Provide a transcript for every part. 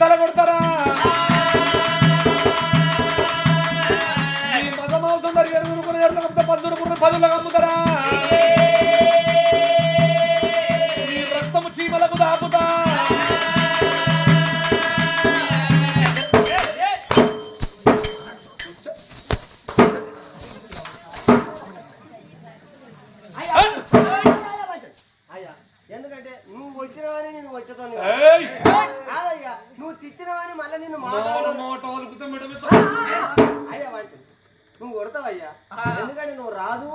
తల కొడతారా నీ మదమాంసం దగ్గర ఎరుగురుకుని ఎరుగురు పదురుకుని పదులకు అమ్ముతారా నీ రక్తము చీమలకు దాపుతా ఎందుకంటే నువ్వు వచ్చినవని నేను వచ్చేతోని కాదయ్యా నువ్వు తిట్టినవని మళ్ళీ నిన్ను అయ్యా నువ్వు కొడతావయ్యా ఎందుకంటే నువ్వు రాదు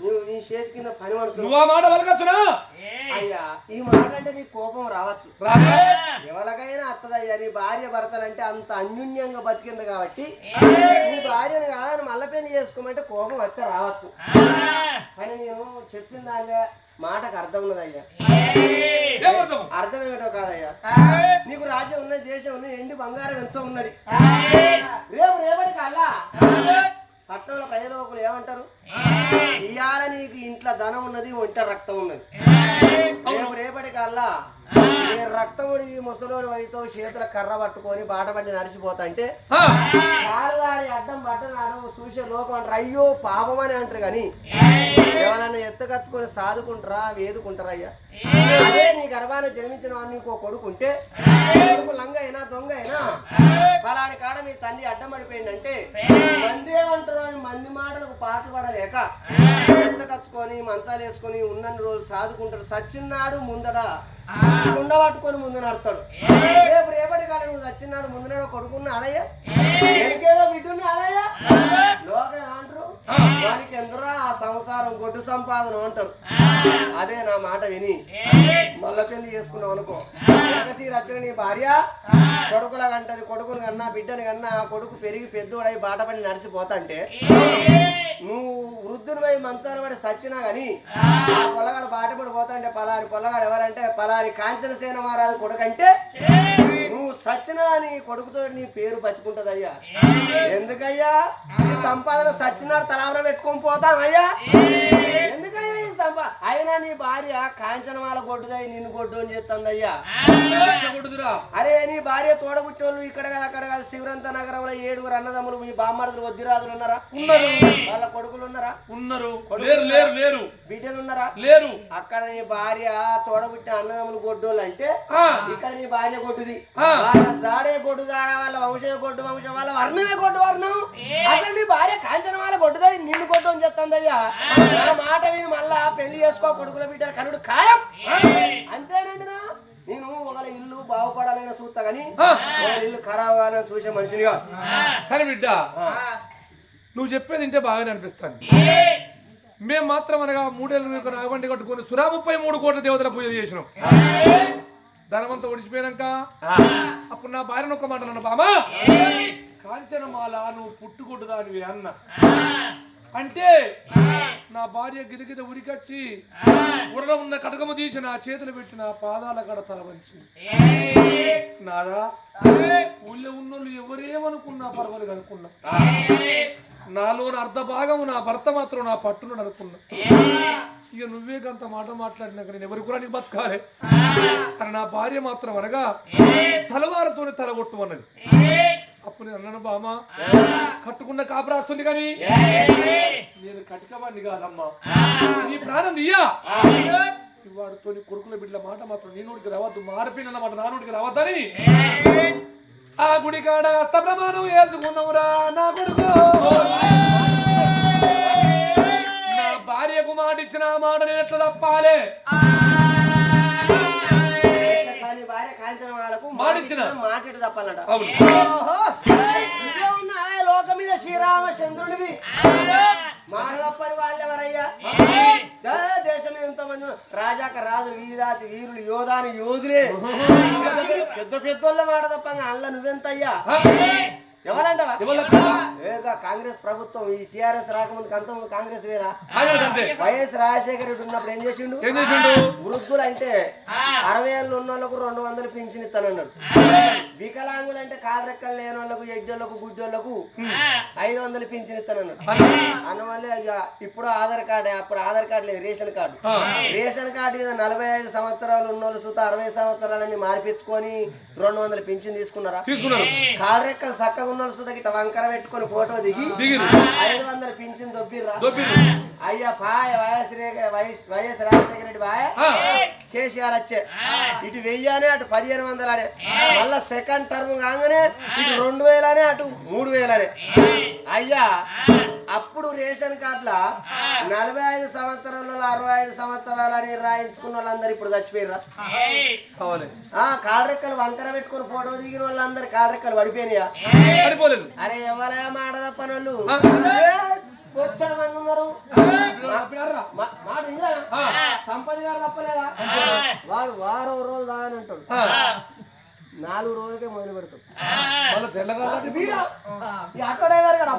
నువ్వు నీ చేతి కింద పని మనుషులు అయ్యా ఈ మాట అంటే నీ కోపం రావచ్చు ఎవరికైనా అత్తదయ్యా నీ భార్య భర్తలంటే అంత అన్యూన్యంగా బతికింది కాబట్టి నీ భార్యను కాదని మళ్ళీ పెళ్లి చేసుకోమంటే కోపం వస్తే రావచ్చు కానీ నేను చెప్పిన దానిగా మాటకు అర్థం ఉన్నదయ్యా అర్థం ఏమిటో కాదయ్యా నీకు రాజ్యం ఉన్నది దేశం ఉన్నది ఎండి బంగారం ఎంతో ఉన్నది రేపటికి అల్లా పట్టణంలో ప్రజలు ఏమంటారు ఇవాళ నీకు ఇంట్లో ధనం ఉన్నది ఒంట రక్తం ఉన్నది రేపటికి అల్లా రక్తముడి ముసలోని వైతో చేతుల కర్ర పట్టుకొని బాట పట్టి నడిచిపోతా అంటే కాలుగారి అడ్డం పట్టనాడు చూసే లోకం అంటారు అయ్యో పాపం అని అంటారు కానీ ఎవరన్నా ఎత్తుకచ్చుకొని సాదుకుంటారా వేదుకుంటారా అయ్యా అదే నీ గర్భాన్ని జన్మించిన వాడిని ఇంకో కొడుకుంటే కొడుకు లంగ అయినా దొంగ అయినా పలాని కాడ మీ తండ్రి అడ్డం పడిపోయిందంటే మంది ఏమంటారు అని మంది మాటలకు పాటలు పడలేక ఎత్తకచ్చుకొని మంచాలు వేసుకొని ఉన్నన్ని రోజులు సాదుకుంటారు సచ్చిన్నాడు ముందట కుండ పట్టుకొని ముందు నడతాడు రేపటి కాలం నువ్వు సచ్చిన్నాడు ముందునాడు కొడుకున్నా అడయ్యా ఎనికేదో బిడ్డున్నా అడయ్యా లోకం ఏమంటారు వారికి ఎందరో ఆ సంసారం గొడ్డు సంపాదన అంటారు అదే నా మాట విని మళ్ళా పెళ్లి చేసుకున్నావు అనుకో రచన నీ భార్య కొడుకులా కంటది కొడుకుని కన్నా బిడ్డని కన్నా కొడుకు పెరిగి పెద్దోడై బాట పని నడిచిపోతాంటే నువ్వు వృద్ధుని పోయి మంచాలు పడి సచ్చినా గాని ఆ పొల్లగాడు బాట పడి పోతాంటే పలాని పొల్లగాడు ఎవరంటే పలాని కాంచన సేన మహారాజు కొడుకంటే నువ్వు సచ్చినా నీ కొడుకుతో నీ పేరు బతుకుంటదయ్యా ఎందుకయ్యా ఈ సంపాదన సచ్చినాడు తలావర పెట్టుకొని పోతామయ్యా ఎందుకయ్యా ఈ అయినా నీ భార్య కాంచనమాల కొట్టుదై నిన్ను కొట్టు అని చెప్తుందయ్యా అరే నీ భార్య తోడబుట్టోళ్ళు ఇక్కడ కాదు అక్కడ కాదు శివరంత నగరంలో 7 అన్నదమ్ములు మీ బామ్మడులు వద్దిరాజులు ఉన్నారా వాళ్ళ కొడుకులు ఉన్నారా బిడ్డలు ఉన్నారా లేరు అక్కడ నీ భార్య తోడబుట్టిన అన్నదమ్ములు కొట్టోళ్ళు అంటే ఇక్కడ నీ భార్య కొట్టుది వాళ్ళ జాడే కొట్టు జాడ వాళ్ళ వంశమే కొట్టు వంశం వాళ్ళ వర్ణమే కొట్టు వర్ణం అసలు నీ భార్య కాంచనమాల కొట్టుదై నిన్ను కొట్టు అని చెప్తుందయ్యా నా మాట విని మళ్ళా పెళ్లి చేసుకో కొడుకుల బిడ్డల కనుడు ఖాయం అంతేనండినా నేను ఒకళ్ళ ఇల్లు బాగుపడాలని చూస్తా గానీ ఇల్లు ఖరాబ్ కావాలని చూసే మనిషినిగా కానీ బిడ్డ నువ్వు చెప్పేది ఇంటే బాగానే అనిపిస్తాను మేము మాత్రం అనగా 3 ఏళ్ళు నాగబండి కట్టుకుని 33 కోట్ల దేవతల పూజ చేసినాం ధనవంతా ఒడిచిపోయాక అప్పుడు నా భార్యను ఒక్క మాట అన్న బామా కాంచనమాల నువ్వు పుట్టుకొట్టు దానివి అన్న అంటే నా భార్య గిదగిద ఉరికొచ్చి ఉర్ర ఉన్న కటకము తీసి నా చేతులు పెట్టి నా పాదాల కడ తల వంచి నాదా ఊళ్ళో ఉన్నోళ్ళు ఎవరేమనుకున్నా పర్వాలేదు అనుకున్నా నాలోని అర్ధ భాగము నా భర్త మాత్రం నా పట్టును అనుకున్నా ఇక నువ్వే గంత మాట మాట్లాడినాక నేను ఎవరి కూడా నీకు బతకాలి అని నా భార్య మాత్రం అనగా తలవారతోనే తలగొట్టుమన్నది అప్పుడు నేను అన్నాను బామా కట్టుకున్న కాపురాస్తుంది కానీ నేను కటికవాడిని కాదమ్మా నీ ప్రాణం దియ్యా వాడితో కొడుకుల బిడ్డల మాట మాత్రం నీ నోటికి రావద్దు మారిపోయిన మాట నా నోటికి రావద్దని ఆ గుడి కాడ అత్త ప్రమాణం వేసుకున్నావురా నా కొడుకు నా భార్యకు మాట ఇచ్చిన మాట నేను ఎట్లా తప్పాలే మాట తప్పాలంట లోకం మీద శ్రీరామచంద్రుడివి మాట తప్పని వాళ్ళు ఎవరయ్యా దేశం మీద ఎంతమంది రాజాక రాజులు వీరాతి వీరులు యోధాని యోధులే పెద్ద పెద్దోళ్ళ మాట తప్పంగా అల్ల నువ్వెంతయ్యా ఎవరంటవా కాంగ్రెస్ ప్రభుత్వం ఈ టిఆర్ఎస్ రాకముందుకు అంత కాంగ్రెస్ లేదా అంతే వైఎస్ రాజశేఖర రెడ్డి ఉన్నప్పుడు ఏం చేసిండు వృద్ధులు అంటే 60 ఏళ్ళు ఉన్న వాళ్ళకు 200 పింఛన్ ఇస్తానన్నాడు. వికలాంగులు అంటే కాలు రెక్కలు లేని వాళ్ళకు ఎడ్జోళ్ళకు గుడ్డోళ్ళకు 500 పింఛన్ ఇస్తానన్నాడు. అందువల్ల ఇక ఇప్పుడు ఆధార్ కార్డు, అప్పుడు ఆధార్ కార్డు లేదు, రేషన్ కార్డు. రేషన్ కార్డు మీద 45 సంవత్సరాలు ఉన్న వాళ్ళు సుత 60 సంవత్సరాలన్నీ మార్పించుకొని 200 పింఛన్ తీసుకున్నారా? కాలు రెక్కలు చక్కగా ఉన్న వాళ్ళు సుత గిట్ట వంకర పెట్టుకొని ఫోటో దిగి 500 పింఛన్ దొబ్బిర్రా. అయ్యా పాయ వైఎస్ రాజశేఖర రెడ్డి బాయ్ కేసీఆర్ వచ్చే ఇటు 1000 అటు 1500 మళ్ళా సెకండ్ టర్మ్ కాగానే ఇటు 2000 అటు 3000. అయ్యా అప్పుడు రేషన్ కార్డుల 45 సంవత్సరాలు 65 సంవత్సరాలని రాయించుకున్న వాళ్ళందరూ ఇప్పుడు చచ్చిపోయిర్రా. కాళ్ళరెక్కలు వంకర పెట్టుకుని ఫోటో దిగిన వాళ్ళందరూ కాళ్ళరెక్కలు పడిపోయినాయా? అరే ఎవరైనా మాట తప్పని వాళ్ళు వచ్చాడు మంది ఉన్నారు. సంపద గారు తప్పలేదా? వాడు వారం రోజులు దాని అంటాడు, 4 రోజులకే మొదలు పెడతాడు. ఆటో డ్రైవర్ గారు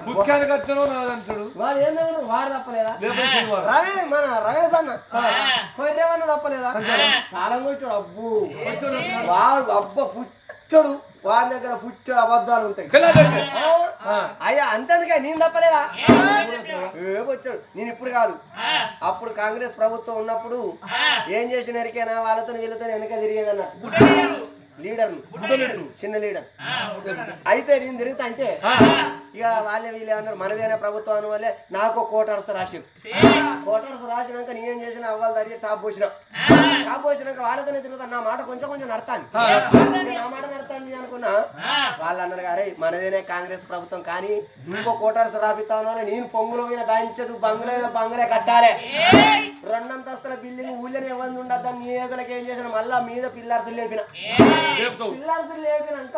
ముఖ్యానికి వచ్చాను నాదంటాడు. వాడు ఏంటంటే వాడు తప్పలేదా? రవి మన రమేష్ అన్న పోయిన తప్పలేదా? కాలం వచ్చాడు అబ్బు వాడు అబ్బ పుచ్చడు, వాడి దగ్గర పుచ్చడు అబద్ధాలు ఉంటాయి. అయ్యా అంతేందుకే నేను తప్పలేదా? వచ్చాడు. నేను ఇప్పుడు కాదు, అప్పుడు కాంగ్రెస్ ప్రభుత్వం ఉన్నప్పుడు ఏం చేసిన ఎరికేనా వాళ్ళతో వీళ్ళతో వెనక తిరిగేదన్న లీడర్, చిన్న లీడర్. అయితే నేను తిరుగుతా అంటే ఇక వాళ్ళే వీళ్ళు ఏమన్నారు, మనదేనా ప్రభుత్వం అని వాళ్ళే నాకు కోటర్స్ రాసి రాసినాక నేనేం చేసిన అవ్వాలి దారి టాప్ పోసినాక వాళ్ళతోనే తిరుగుతా. నా మాట కొంచెం నడతాను, నా మాట నడతాను అనుకున్నా. వాళ్ళు అన్నారు అరే మనదేనే కాంగ్రెస్ ప్రభుత్వం కానీ ఇంకో కోటర్స్ రాపిస్తాను, నేను పొంగుల మీద బాయించదు, బంగ్లే కట్టాలి, 2 అంతస్తుల బిల్డింగ్ ఊళ్ళని ఇవ్వండి ఉండదు. దాన్ని నియోజకలకు ఏం చేసిన మళ్ళా మీద పిల్లర్స్ లేపినాక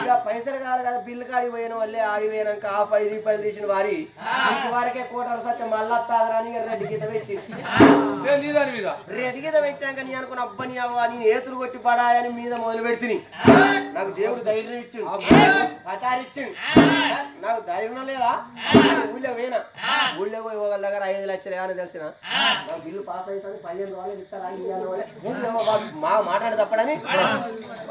ఇక పైసలు కాదు కదా, బిల్లు కాడికి పోయిన వాళ్ళే ఆడిపోయినాక ఆ 10 రూపాయలు తీసిన వారికే కోటర్స్ వచ్చి మళ్ళా తాదరాని రెడ్డి గీత పెట్టి పెట్టాక నీ అనుకున్న అబ్బని అవ్వ నేను ఏతులు కొట్టి పడాయని మీద మొదలు పెడితే నాకు దేవుడు ధైర్యం ఇచ్చిండు, పతారిచ్చిండు. నాకు ధైర్యం లేదా? ఊళ్ళో పోయినా, ఊళ్ళో పోయి ఒకళ్ళ దగ్గర 5 లక్షలు ఏమని తెలిసిన నాకు బిల్లు పాస్ అవుతుంది 15 రోజులు ఇస్తారా మా మాట్లాడి తప్పడని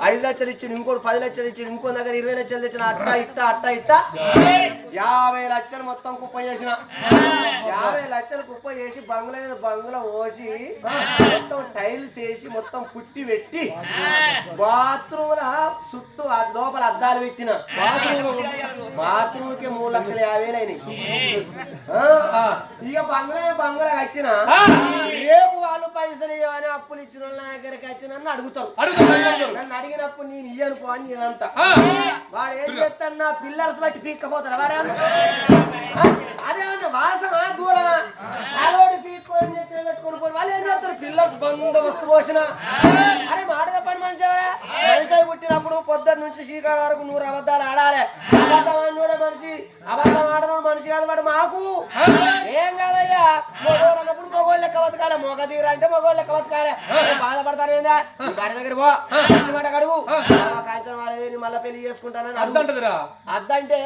5 లక్షలు ఇచ్చిండు, ఇంకోటి 10 లక్షలు ఇచ్చిండు, ఇంకో దగ్గర 20 లక్షలు తెచ్చిన. అట్టా ఇట్టా 50 లక్షలు మొత్తం కుప్ప చేసిన. 50 లక్షలు కుప్ప చేసి బంగ్లా మీద బంగ్లా పోసి మొత్తం టైల్స్ వేసి మొత్తం పుట్టి పెట్టి బాత్రూమ్ చుట్టూ లోపల అద్దాలు పెట్టిన. బాత్రూమ్ కి 3,50,000 అయినాయి. ఇక బంగ్లా కట్టిన. రేపు వాళ్ళు పైసలు ఇవ్వని అప్పులు ఇచ్చిన వాళ్ళ దగ్గరికి వచ్చి నన్ను అడుగుతారు. నన్ను అడిగినప్పుడు నేను ఇయ్యను పో అని నేనంట. వాడు ఏం చేస్తాడు, నా పిల్లర్స్ బట్టి పీక్కపోతాడు. వాడే అదేమన్నా వాసమా దూరమా అలోడి పీక్కొని పెట్టుకొని పోయి వాళ్ళు ఏం చేస్తారు, పిల్లర్స్ బందోబస్తు పోసిన. అరే మాట తప్పని మనిషి పుట్టినప్పుడు పొద్దున్న నుంచి శ్రీకాళ వరకు 100 అబద్ధాలు ఆడాలి. అబద్ధం అని కూడా మనిషి, అబద్ధం ఆడడం మనిషి కాదు వాడు. మాకు ఏం కాదయ్యా, మొగోళ్ళు అన్నప్పుడు మొగోళ్ళు లెక్క బతకాలి, మొగ తీర అంటే మొగోళ్ళు లెక్క బతకాలి. బాధపడతాను ఏందా, గాడి దగ్గర పో మాట అడుగు, కాంచన వాళ్ళని మళ్ళీ పెళ్లి చేసుకుంటానని అద్దంటే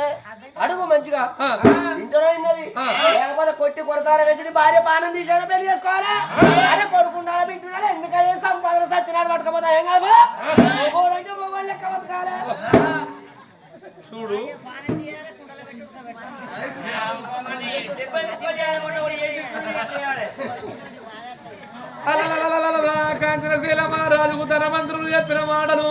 అడుగు మంచిగా. ఇంట్లో ఉన్నది లేకపోతే కొట్టి కొడతారా వేసి భార్య పానం తీసారా పెళ్లి చేసుకోవాలి. అరే కొడుకున్నారా బిడ్డున్నారా ఎందుకంటే సంపాదన సచ్చినాడు పట్టుకపోతా ఏం కాదు. మొగోడంటే మొగోళ్ళు లెక్క బతకాలి. చూడు కాంచనశీల మహారాజుకు తన మంత్రులు చెప్పిన మాటలు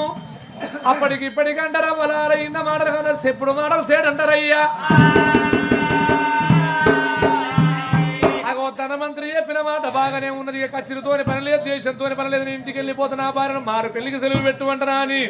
అప్పటికి ఇప్పటికంటారా వలాల ఇన్న మాటలు కదా చెప్పుడు మాటలు సేడంటారయ్యా. అగో తన మంత్రి చెప్పిన మాట బాగానే ఉన్నది, కచ్చిరితోని పని లేదు, దేశంతోని పని లేదు, ఇంటికి వెళ్ళిపోతున్నా భార్యను మారు పెళ్లికి సెలవు పెట్టుకుంటారా అని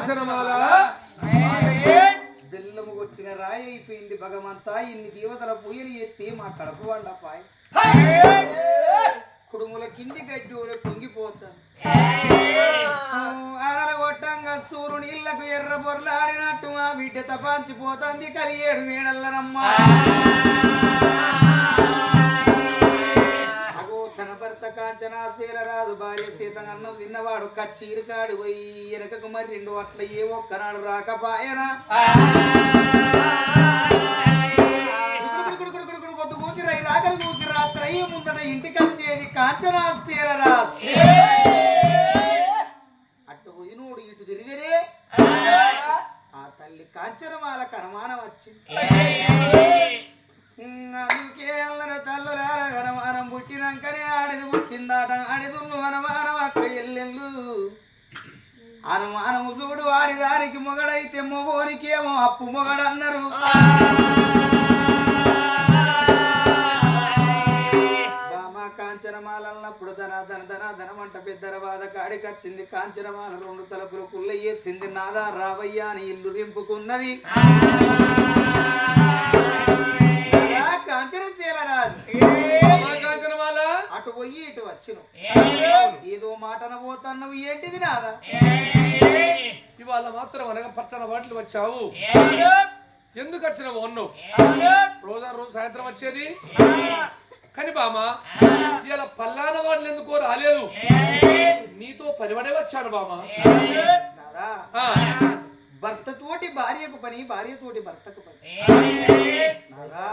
కాంచనమాల బెల్లము కొట్టిన రాయి అయిపోయింది భగవంతా. ఇన్ని దేవతల పూయలు ఎత్తి మా కడప వండపాయ్ కుడుముల కింది గడ్డి పొంగిపోతాను. అరల కొట్టంగా సూరు నీళ్లకు ఎర్ర బొర్లాడినట్టు ఆ బిడ్డ తపాంచిపోతుంది కలియేడు మేడల్లనమ్మా. అగో తన భర్త కాంచనా శీలరాజు భార్య సీత అన్నం తిన్నవాడు కచ్చీరుకాడు పోయి వెనకకు మరి 2 అట్ల ఏ ఒక్కనాడు రాకపాయనా. పొద్దు కూసిరై రాకలి కూసి రాత్రి ముందట ఇంటికి వచ్చేది కాంచనా శీలరాజు. అటు పోయినోడు ఇటు తిరిగిరే ఆ తల్లి కాంచనమాలకు అనుమానం వచ్చింది. అందుకే అల్లరు తల్లులాల అనుమానం పుట్టినాకనే ఆడిది పుట్టిందాట. ఆడిదున్ను అనుమానం అక్క ఎల్లెళ్ళు అనుమానము చూడు ఆడిదానికి మొగడైతే మొగోనికేమో అప్పు మొగడన్నారు. కాంచనమాలన్నప్పుడు ధనమంట పెద్దర బాధ కాడికి వచ్చింది. కాంచనమాల 2 తలుపులు కుల్లయ్యేసింది. నాదా రావయ్యా అని ఇల్లు రింపుకున్నది. అటు పోయి ఇటు వచ్చిన ఏదో మాటన పోతున్నావు ఏంటిది నాదా? ఇవాళ మాత్రం అనగా పట్టణ వాటిలు వచ్చావు. ఎందుకు వచ్చినావు అన్ను? రోజు సాయంత్రం వచ్చేది కానీ బామా ఇలా పల్లాన వాటిలు ఎందుకో రాలేదు. నీతో పనిపడే వచ్చాను బామా. భర్త తోటి భార్యకు పని, భార్య తోటి భర్తకు పని. నాదా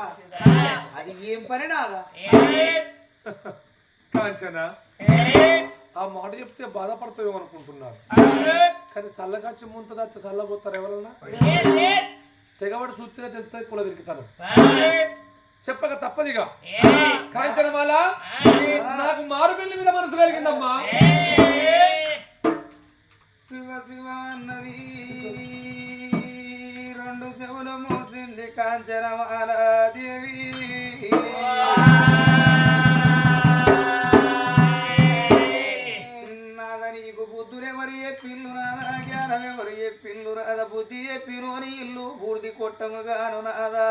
అది ఏం పని నాదా? కాంచనా ఆ మాట చెప్తే బాధపడతావు అనుకుంటున్నారు. కానీ చల్లగాచి ముందు చల్లబోతారు ఎవరన్నా? తెగబడి చూస్తేనే తెలుస్తుంది కూడా వెతుకుతారు. చెప్పక తప్పదిగా. కాంచనమాల నాకు మారు పెళ్లి మీద మనసు కలిగిందమ్మా. శివ శివ అన్నది 2 చెవులు మూసింది కాంచనమాల దేవి. నాద నీకు బుద్ధులెవరు చెప్పిల్లు నాదా? జ్ఞానం ఎవరు చెప్పిల్లు నాదా? బుద్ధి చెప్పిను అని ఇల్లు బూడిది కొట్టముగాను నాదా.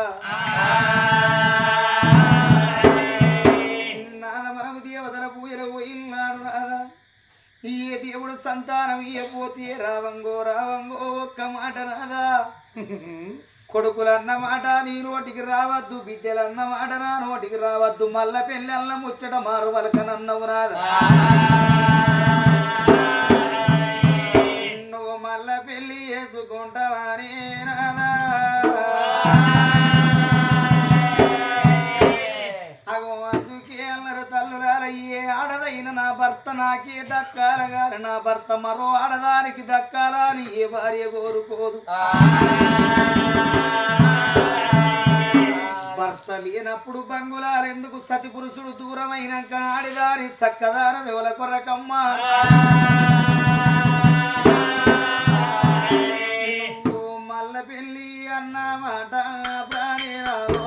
నాద మనము దేవతల పూజలు పోయిన్నాడు నాదా. ఏ దేవుడు సంతానం ఇయ్యపోతే రావంగో రావంగో ఒక్క మాట నాదా. కొడుకులన్న మాట నీ నోటికి రావద్దు, బిడ్డలన్న మాట నా నోటికి రావద్దు. మల్ల పెళ్ళల్ల ముచ్చట మారు వలకనన్నవు నాదా. నువ్వు మల్ల పెళ్లి చేసుకుంటావానే నాదా. ఆడదైన నా భర్త నాకే దక్కాలగాని నా భర్త మరో ఆడదానికి దక్కాలని ఏ భార్య కోరుకోదు. భర్త లేనప్పుడు బంగులారెందుకు? సతి పురుషుడు దూరమైనాక ఆడిదాని సక్కదానం ఎవల కొరకమ్మా. మల్ల పెళ్ళి అన్నమాట ప్రాణి రావో.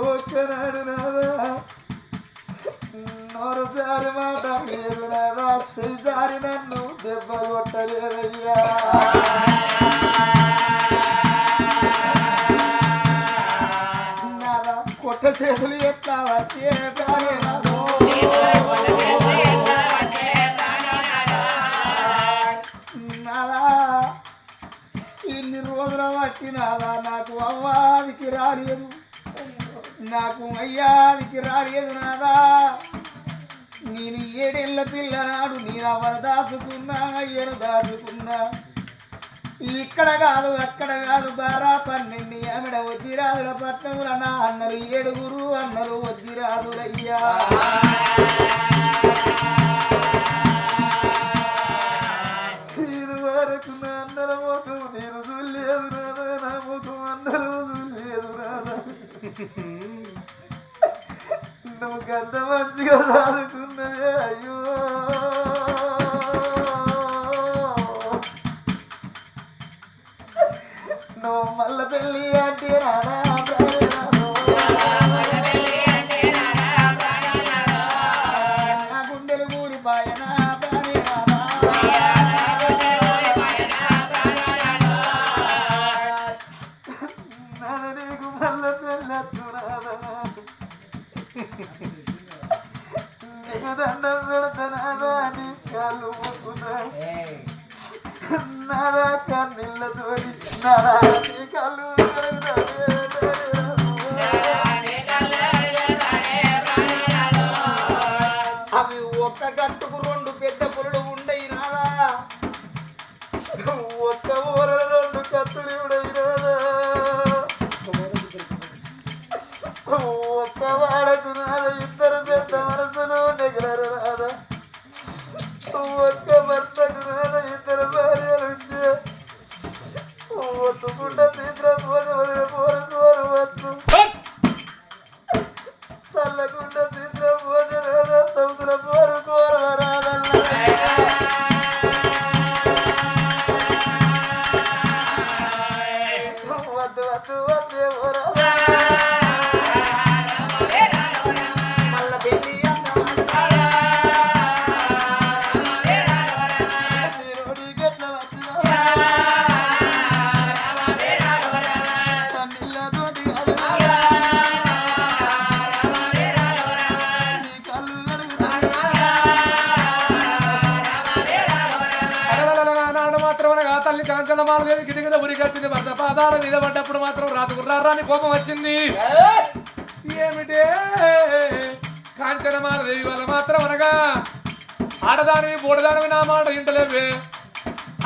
ఒక్కనాడు నాదా నోరు జారి మాట లేదు నాదా. శ్రీజారి నన్ను దెబ్బ కొట్టలేదయ్యా. నాదా కొట్ట చేతులు ఎట్లా వచ్చే నాదా. ఇన్ని రోజులు రోజుల పట్టినాదా నాకు అవ్వాదికి రాలేదు, నాకు అయ్యాదికి రాలేదు నాదా. నేను 7 ఏళ్ల పిల్లనాడు నేను అవరు దాచుకున్నా, అయ్యను దాచుకున్నా. ఇక్కడ కాదు అక్కడ కాదు బారా 12 ఆమెడ వజ్జిరాదుల పట్నముల నా అన్నలు 7 అన్నలు వజ్జిరాదులయ్యా. ఇది వరకు నా అన్నల ముఖం నేను చూడలేదు రాదా, నా ముఖం అన్నలు చూడలేదు రాదా. నువ్వు గంత మంచిగా చదువుకున్నవే అయ్యో. నువ్వు మల్ల పెళ్ళి అంటే రాదా నా గుండెలు ఊరిపాయనా ప్రాణి రాదా. నాన్న నీకు మల్ల పెళ్ళొద్దు రాదా, నీకు దండం పెడతానాదా, నీ కాళ్ళు మొక్కుతా నాదా, కన్నీళ్ళతోటి నాదా నీ కళ్ళు అవి ఒక్క గట్టుకు 2 పెద్ద పులులు ఉండయి నాదా, ఒక్క ఊరల 2 కత్తులు ఉండయి నాదా, ఒక్క వాడకు నాదా 2 పెద్ద మనసులు నెగలరు నాదా, ఒక్క భర్తకు నాదా 2 భార్యలుంటే ఒత్తుకుంట నిద్రపోని పోరవచ్చు, చల్లకుంట నిద్రపోని రాదా సముద్ర పోరు కోరవరాదల్ల. వద్దు వద్దు వద్దే పోరాదా మల్ల పెళ్ళి తల్లి కాంచనమాలదేవి కింద కింద ఉరికొచ్చింది. భర్త పాదాల మీద పడ్డప్పుడు మాత్రం రాజుకుర్రారాని కోపం వచ్చింది. ఏమిటే కాంచనమాలదేవి వల్ల మాత్రం అనగా ఆడదాని బోడదాని నా మాట ఇంటలేవే.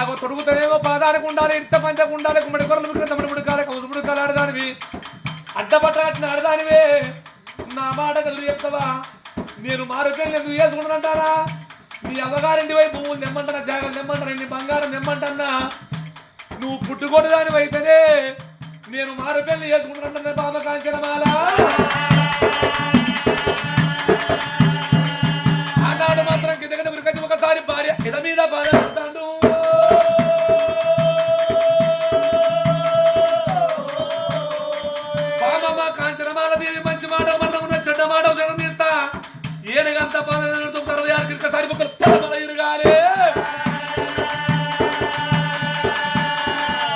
అగో తొడుగుతనేమో పాదానికి ఉండాలి, ఇంత పంచకు ఉండాలి, గుమ్మడి కొరలు ముడికి తమ్ముడు ముడికాలి, కౌసు ముడికాలి ఆడదానివి, అడ్డపట్టిన ఆడదానివే. నా మాట కదులు చెప్తావా? నేను మారుకెళ్ళి ఎందుకు చేసుకుంటానంటారా? నీ అమ్మగారింటి వైపు పువ్వులు తెమ్మంటారా, జాగ్రత్త తెమ్మంటారా, నీ బంగారం తెమ్మంటన్నా. నువ్వు పుట్టుకోడు దాని అయితేనే నేను మారుపెళ్ళి చేసుకుంటున్నా బాబా కాంచనమాల. ఆనాడు మాత్రం కింద కింద ఉరికొచ్చి ఒకసారి భార్య ఇద మీద బాధపడతాడు. బాబమ్మ కాంచనమాల దేవి మంచి మాట మరణమున్న చెడ్డ మాట జనం తీస్తా ఏనుగంత బాధ 66 ఒక్కసారి ఒక ఇరుగాలే.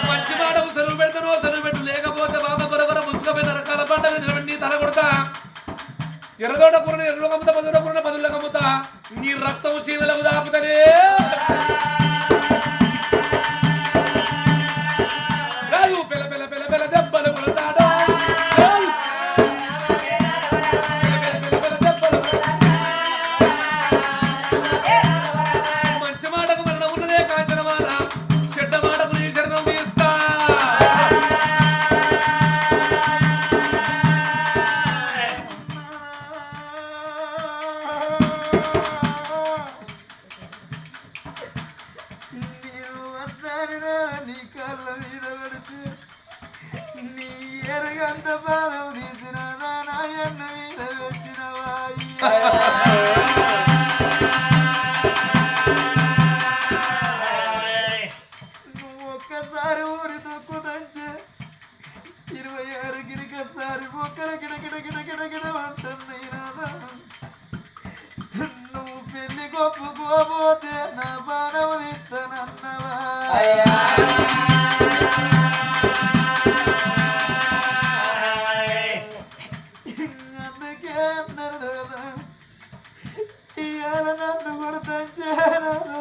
మంచి మాట సెలవు పెడతాను, సెలవు పెట్టు, లేకపోతే బాబా బరబర ముంచుకపోయిన రకాల పంటలు నిలబెట్టి నీ తల కొడతా. ఎర్రదోట కూరని ఎర్రలో కమ్ముతా, పదుల కూరని పదుల్లో కమ్ముతా, నీ రక్తం చీదలకు దాపుతనే. పిల్ల పిల్ల పిల్ల పిల్ల దెబ్బలు కొడతాడు. మంచి మాటకు మరణం ఉన్నదే కాంచనమాల, చెడ్డ మాటకు నీ శరణం తీస్తా. నీ కళ్ళ మీద పడితే నీ ఎరగంత పాదం తీసినదా నాయన్న మీద పెట్టినవాయి. నువ్వు ఒక్కసారి ఊరి తొక్కుదంటే 26 గిరికొసారి ఒక్కర గిడగిడ గిడగిడ గిడ అంటుంది నాదా. నువ్వు పెళ్లి గొప్పకోపోతే నా బాణం తీస్తానన్నవా. అందుకే అన్నాడు ఇవాళ నన్ను కొడుతుంటే నన్ను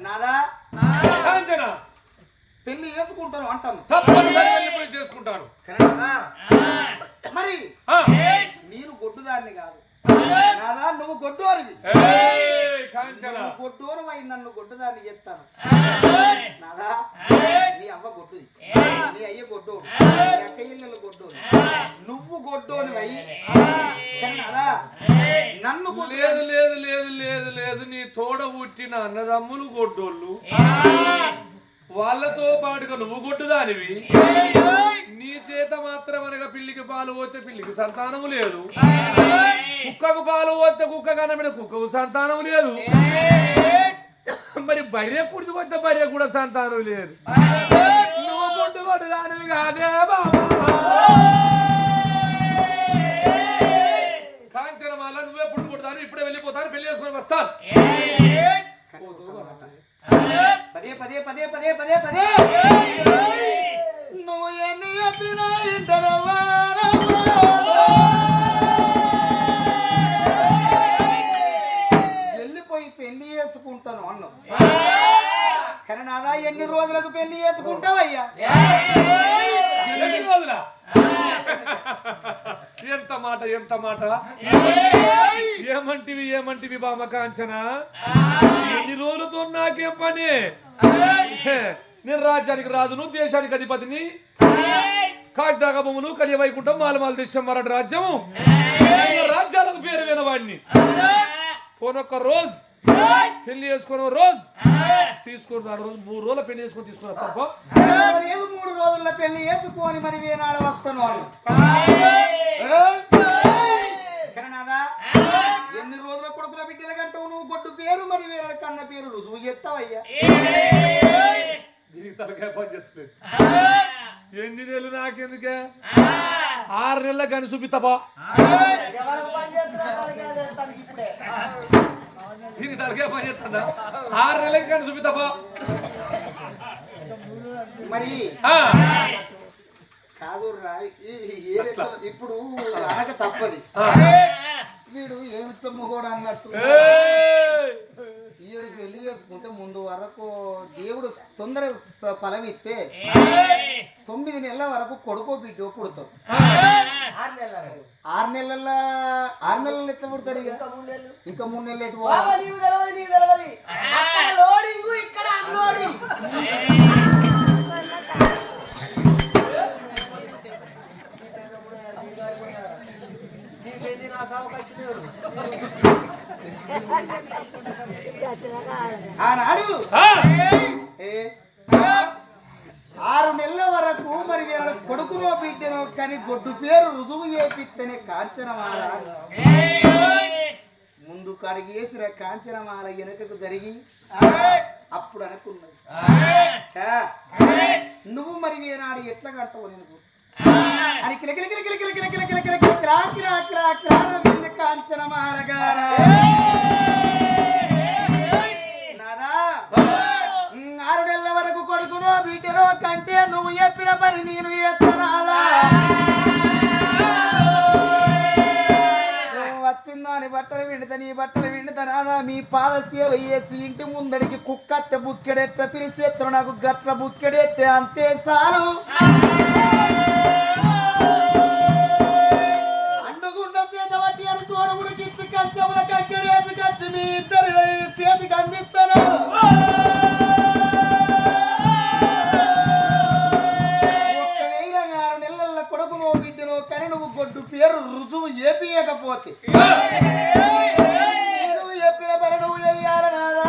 నాదా కాంచన పెళ్లి చేసుకుంటాను అంటాను తప్పనిసరిగా వెళ్ళిపోయి చేసుకుంటాను. కానీ నాదా, మరి ఆ. నేను గొడ్డుదాన్ని కాదు నాదా, నువ్వు గొడ్డోరివి. ఏయ్ కాంచన గొడ్డోరు అయి నన్ను గొడ్డుదాన్ని చేస్తాను నాదా. నీ అవ్వ గొడ్డుది నీ అయ్య గొడ్డోడు నీ అక్క ఇళ్ళ గొడ్డోడు నువ్వు గొడ్డోని అయ్యి అదా నన్ను లేదు లేదు లేదు లేదు లేదు నీ తోడ పుట్టిన అన్నదమ్ములు గొడ్డోళ్ళు వాళ్ళతో పాటుగా నువ్వు గొడ్డుదానివి నీ చేత మాత్రం అనగా పిల్లికి పాలు పోతే పిల్లికి సంతానము లేదు కుక్కకు పాలు పోతే కుక్క కనబడిన కుక్కకు సంతానం లేదు మరి బర్రె పుడిచి పోతే బర్రె కూడా సంతానం లేదు నువ్వు గొడ్డు గొడ్డుదానివి కాదే బాబా కాంచనమాల నువ్వే పుట్టుకుంటాను ఇప్పుడే వెళ్ళిపోతాను పెళ్లి చేసుకొని వస్తాను పదే పదే పదే పదే పదే పదే నువ్వు ఎన్ని చెప్పినా ఇంటరవ్వా వెళ్ళిపోయి పెళ్లి చేసుకుంటాను అన్నావు కానీ నాదా ఎన్ని రోజులకు పెళ్లి చేసుకుంటావయ్యా ఎంత మాట ఎంత మాట ఏమంటివి ఏమంటివి బామ కాంచన ఎన్ని రోజులతో నాకేం పని నేను రాజ్యానికి రాజును దేశానికి అధిపతిని కాకిదాక భూములు కలియ వైకుంఠం మాలమాల దేశం మరాఠ రాజ్యము రాజ్యాలకు పేరు వినవాడిని పోనొక్క రోజు పెళ్లి చేసుకున్న రోజు తీసుకున్నాడు రోజు 3 రోజుల పెళ్లి చేసుకొని తీసుకున్నా లేదు 3 రోజుల్లో పెళ్లి చేసుకొని మరి వేనాడ వస్తాను ఎన్ని రోజుల కొడుకుల బిడ్డల కంటావు నువ్వు గొడ్డు పేరు మరి వేరే కన్న పేరు రుజువు ఎత్తావయ్యా దీనికి తలకాయ పని చేస్తుంది ఎన్ని నెలలు నాకెందుకే 6 నెలల కానీ చూపిస్తావా దీనికి తలకాయ పని చేస్తుందా 6 నెలలకి కానీ చూపిస్తావా మరి కాదు ఇప్పుడు అనక తప్పది వీడు ఏమి కూడా అన్నట్టు ఈడు పెళ్లి చేసుకుంటే ముందు వరకు దేవుడు తొందర ఫలం ఇస్తే 9 నెలల వరకు కొడుకో బిడ్డో పుడతారు 6 నెలల ఎట్లా పుడతారు ఇంకా 3 నెలలు ఎటు ఆనాడు 6 నెలల వరకు మరి వీళ్ళ కొడుకునో బిడ్డనో కానీ గొడ్డు పేరు రుజువు చేపిస్తేనే కాంచనమాల ముందు కడిగేసిన కాంచనమాల వెనుకకు జరిగి అప్పుడు అనుకున్నది నువ్వు మరి వీనాడు ఎట్లా కట్టవు నేను అని కాంచనమాల గారా నాదా 6 నెలల వరకు కొడుకునో బిడ్డనో కంటే నువ్వు చెప్పిన పని నేను ఎత్తనాదా వచ్చిందా అని బట్టలు విండుతా నీ బట్టలు విండుతానా మీ పాద సేవ చేసి ఇంటి ముందడికి కుక్కత్త బుక్కెడెత్త పిలిచేత్తను నాకు గట్ల బుక్కెడెత్తే అంతే చాలు అండుగుండ చేత వట్టి అని చూడముడికి ఇచ్చి కంచెముల కక్కడేసి కచ్చి మీ ఇద్దరి చేతికి అందిస్తాను కొడుకునో బిడ్డనో కానీ నువ్వు గొడ్డు పేరు రుజువు ఏపీయకపోతే నువ్వు చెప్పిన పని నువ్వు చెయ్యాలనాదా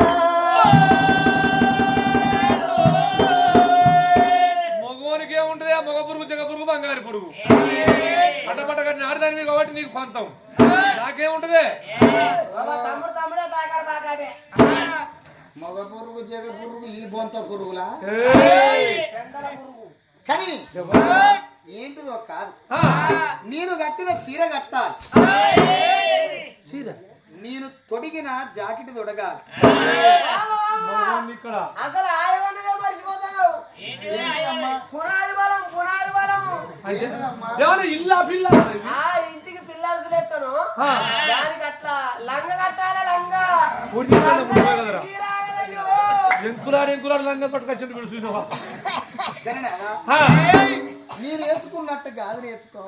మగోనికి ఏముంటది మగ పురుగు చెగ పురుగు బంగారు పురుగు అట్టపట్టగా ఆడదానివి కాబట్టి నీకు పంతం నాకేముంటది మగ పురుగు జగ పురుగు ఈ బొంత పురుగులా కానీ ఏంటిదో కాదు నేను కట్టిన చీర కట్టాలి నేను తొడిగిన జాకెట్ తొడగాలి అసలు ఆడవన్నదే మర్చిపోతాను పునాది బలం పునాది బలం ఇంటికి పిల్లలు లెట్టను దానికి అట్లా లంగ కట్టాలి లంగ ఎంకులాడు లంగ పట్టుకొచ్చి చూసినావా నేను వేసుకున్నట్టు కాదు వేసుకో